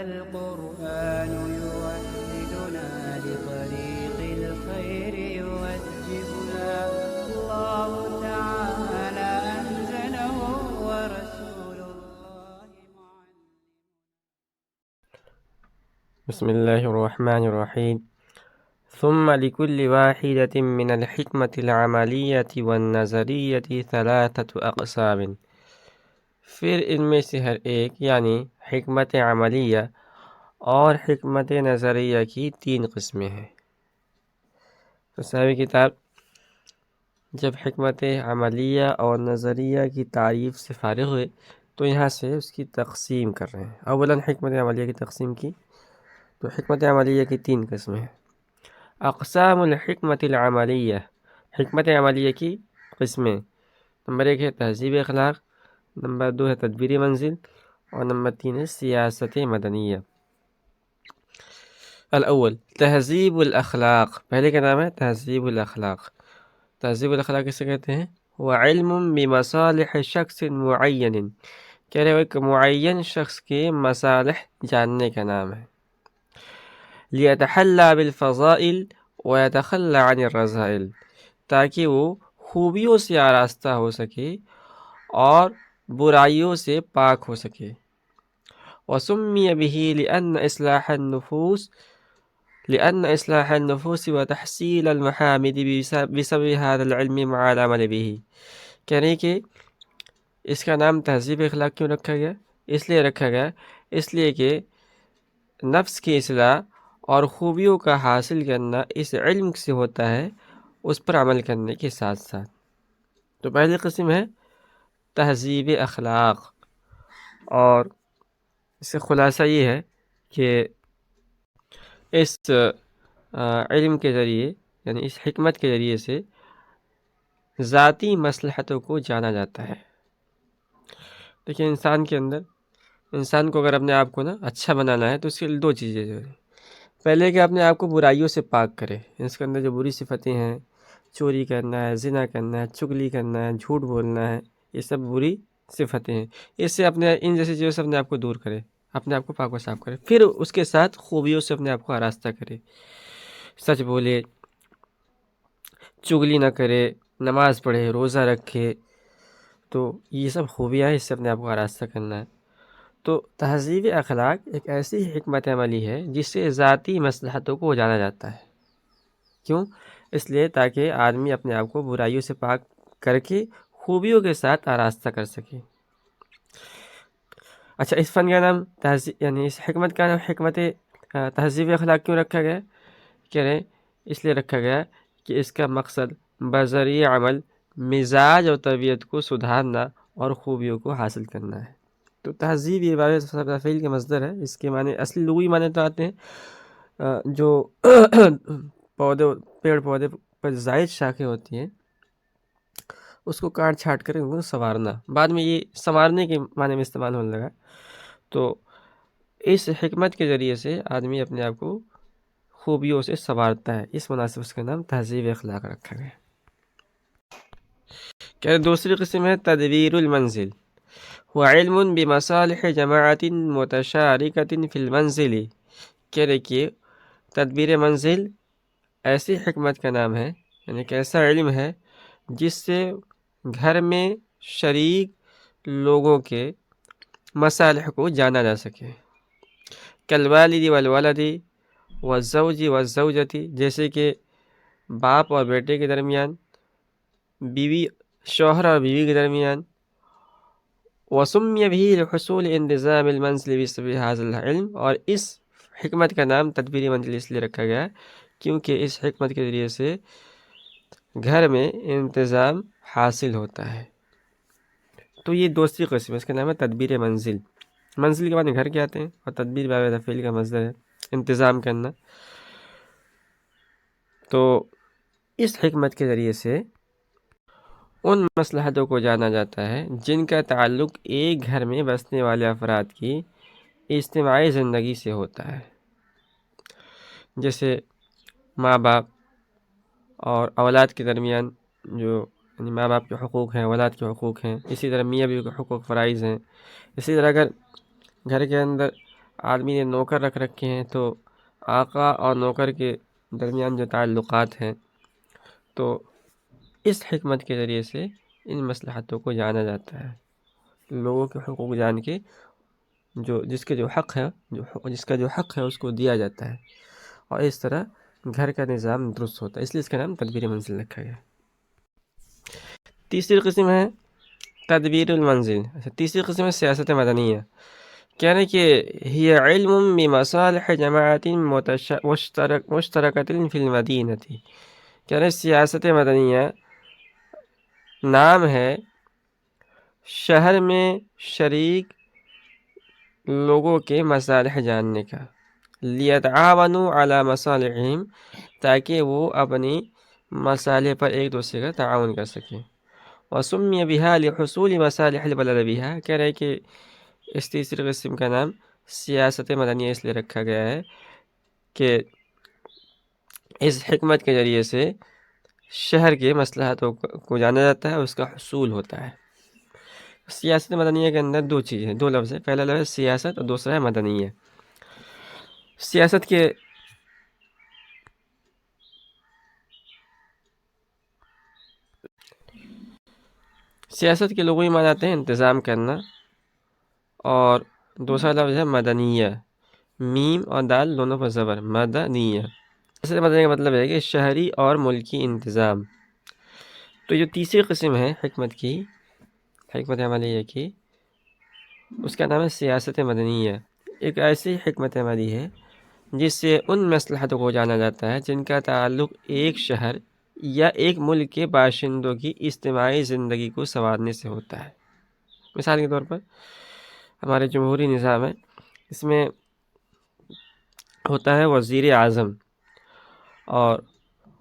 القرآن يوحدنا لطريق الخير يوجهنا الله تعالى أنزله ورسول الله معلم. بسم الله الرحمن الرحيم. ثم لكل واحدة من الحكمة العملية والنظرية 3 أقسام. پھر ان میں سے ہر ایک یعنی حکمت عملیہ اور حکمت نظریہ کی 3 قسمیں ہیں۔ تو صاحب کتاب جب حکمت عملیہ اور نظریہ کی تعریف سے فارغ ہوئے تو یہاں سے اس کی تقسیم کر رہے ہیں۔ اولاً حکمت عملیہ کی تقسیم کی، تو حکمت عملیہ کی 3 قسمیں ہیں۔ اقسام الحکمت العملیہ، حکمت عملیہ کی قسمیں: نمبر 1 ہے تہذیب اخلاق، نمبر 2 ہے تدبیر منزل، اور نمبر 3 ہے سیاست مدنیہ۔ الاول تہذیب الاخلاق، پہلے کا نام ہے تہذیب الاخلاق۔ تہذیب الاخلاق کسے کہتے ہیں؟ وہ علم بمصالح شخص معین، کہہ رہے ہو ایک معین شخص کے مصالح جاننے کا نام ہے۔ لیتحلی بالفضائل ویتخلی عن الرذائل، تاکہ وہ خوبیوں سے آراستہ ہو سکے اور برائیوں سے پاک ہو سکے۔ وسمی به لأن إصلاح النفوس وتحصيل المحامد بسبب هذا العلم مع العمل به، کہہ رہے کہ اس کا نام تہذیب اخلاق کیوں رکھا گیا؟ اس لیے رکھا گیا اس لیے کہ نفس کی اصلاح اور خوبیوں کا حاصل کرنا اس علم سے ہوتا ہے، اس پر عمل کرنے کے ساتھ ساتھ۔ تو پہلی قسم ہے تہذیب اخلاق، اور اس سے خلاصہ یہ ہے کہ اس علم کے ذریعے یعنی اس حکمت کے ذریعے سے ذاتی مصلحتوں کو جانا جاتا ہے۔ دیکھیں انسان کو اگر اپنے آپ کو اچھا بنانا ہے تو اس کے لیے 2 چیزیں جو ہیں۔ پہلے کہ اپنے آپ کو برائیوں سے پاک کرے، اس کے اندر جو بری صفتیں ہیں، چوری کرنا ہے، زنا کرنا ہے، چغلی کرنا ہے، جھوٹ بولنا ہے، یہ سب بری صفتیں ہیں۔ اس سے ان جیسی چیزوں سے اپنے آپ کو دور کرے، اپنے آپ کو پاک و صاف کرے، پھر اس کے ساتھ خوبیوں سے اپنے آپ کو آراستہ کرے، سچ بولے، چغلی نہ کرے، نماز پڑھے، روزہ رکھے، تو یہ سب خوبیاں ہیں، اس سے اپنے آپ کو آراستہ کرنا ہے۔ تو تہذیب اخلاق ایک ایسی حکمت عملی ہے جس سے ذاتی مصلحتوں کو جانا جاتا ہے۔ کیوں؟ اس لیے تاکہ آدمی اپنے آپ کو برائیوں سے پاک کر کے خوبیوں کے ساتھ آراستہ کر سکے۔ اچھا، اس فن کا نام یعنی اس حکمت کا نام حکمت تہذیب اخلاق کیوں رکھا گیا؟ کہہ رہے ہیں اس لیے رکھا گیا کہ اس کا مقصد بذریعہ عمل مزاج اور طبیعت کو سدھارنا اور خوبیوں کو حاصل کرنا ہے۔ تو تہذیب یہ باب فعل کا مصدر ہے، اس کے معنی اصلی لغوی معنی تو آتے ہیں جو پیڑ پودے پر زائد شاخیں ہوتی ہیں اس کو کاٹ چھاٹ کر ان کو سنوارنا، بعد میں یہ سنوارنے کے معنی میں استعمال ہونے لگا۔ تو اس حکمت کے ذریعے سے آدمی اپنے آپ کو خوبیوں سے سنوارتا ہے، اس مناسب اس کا نام تہذیب اخلاق رکھا گیا۔ کہ دوسری قسم ہے تدبیر المنزل، وہ علم بمصالح جماعت متشارکۃ فی المنزل، کہہ رہے کہ تدبیر منزل ایسی حکمت کا نام ہے، یعنی کہ ایسا علم ہے جس سے گھر میں شریک لوگوں کے مصالح کو جانا جا سکے۔ کالوالد والولد والزوج والزوجۃ، جیسے کہ باپ اور بیٹے کے درمیان، بیوی شوہر اور بیوی کے درمیان۔ وسمی به لحصول انتظام المنزل بسبب هذا العلم، اور اس حکمت کا نام تدبیر منزل اس لیے رکھا گیا کیونکہ اس حکمت کے ذریعے سے گھر میں انتظام حاصل ہوتا ہے۔ تو یہ دوسری قسم ہے، اس کا نام ہے تدبیر منزل۔ منزل کے بعد گھر کے آتے ہیں، اور تدبیر باب فعل کا مصدر ہے، انتظام کرنا۔ تو اس حکمت کے ذریعے سے ان مصلحتوں کو جانا جاتا ہے جن کا تعلق ایک گھر میں بسنے والے افراد کی اجتماعی زندگی سے ہوتا ہے، جیسے ماں باپ اور اولاد کے درمیان جو یعنی ماں باپ کے حقوق ہیں، اولاد کے حقوق ہیں، اسی طرح میاں بیوی کے حقوق فرائض ہیں۔ اسی طرح اگر گھر کے اندر آدمی نے نوکر رکھ رکھے ہیں تو آقا اور نوکر کے درمیان جو تعلقات ہیں، تو اس حکمت کے ذریعے سے ان مصلحتوں کو جانا جاتا ہے، لوگوں کے حقوق جان کے جس کا جو حق ہے اس کو دیا جاتا ہے، اور اس طرح گھر کا نظام درست ہوتا ہے، اس لیے اس کا نام تدبیر منزل رکھا گیا۔ تیسری قسم ہے تدبیر المنزل۔ تیسری قسم ہے سیاست مدنیہ، کہنے کہ ہی علم بمصالح جماعت مشترکۃ فی المدینہ، کہنے سیاست مدنیہ نام ہے شہر میں شریک لوگوں کے مصالح جاننے کا، لیتعاونوا علی مصالحہم، تاکہ وہ اپنی مصالح پر ایک دوسرے کا تعاون کر سکیں، وسمی بہا لحصول مصالح البلد بہا، کہہ رہے کہ اس تیسری قسم کا نام سیاست مدنیہ اس لیے رکھا گیا ہے کہ اس حکمت کے ذریعے سے شہر کے مصلحتوں کو جانا جاتا ہے، اس کا حصول ہوتا ہے۔ سیاست مدنیہ کے اندر دو چیزیں، دو لفظ ہیں، پہلا لفظ سیاست اور دوسرا ہے مدنیہ۔ سیاست کے لغوی معنی آتے ہیں انتظام کرنا، اور دوسرا لفظ ہے مدنیہ، میم اور دال دونوں پر زبر، مدنیہ۔ سیاست مدنیہ کا مطلب ہے کہ شہری اور ملکی انتظام۔ تو جو تیسری قسم ہے حکمت عملیہ کی، اس کا نام ہے سیاست مدنیہ۔ ایک ایسی حکمت عملی ہے جس سے ان مصلحتوں کو جانا جاتا ہے جن کا تعلق ایک شہر یا ایک ملک کے باشندوں کی اجتماعی زندگی کو سنوارنے سے ہوتا ہے۔ مثال کے طور پر ہمارے جمہوری نظام ہے، اس میں ہوتا ہے وزیر اعظم، اور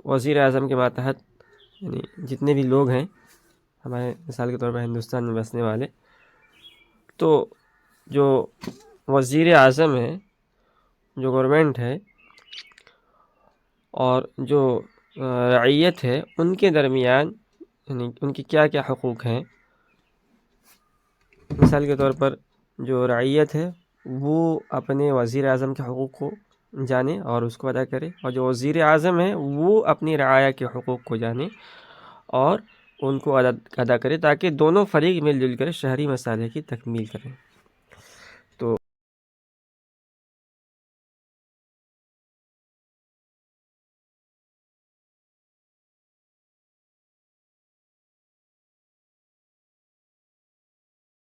وزیر اعظم کے ماتحت یعنی جتنے بھی لوگ ہیں ہمارے مثال کے طور پر ہندوستان میں بسنے والے، تو جو وزیر اعظم ہے، جو گورنمنٹ ہے، اور جو رعیت ہے، ان کے درمیان یعنی ان کی کیا کیا حقوق ہیں۔ مثال کے طور پر جو رعیت ہے وہ اپنے وزیر اعظم کے حقوق کو جانے اور اس کو ادا کرے، اور جو وزیر اعظم ہے وہ اپنی رعایا کے حقوق کو جانے اور ان کو ادا کرے، تاکہ دونوں فریق مل جل کر شہری مسائل کی تکمیل کریں۔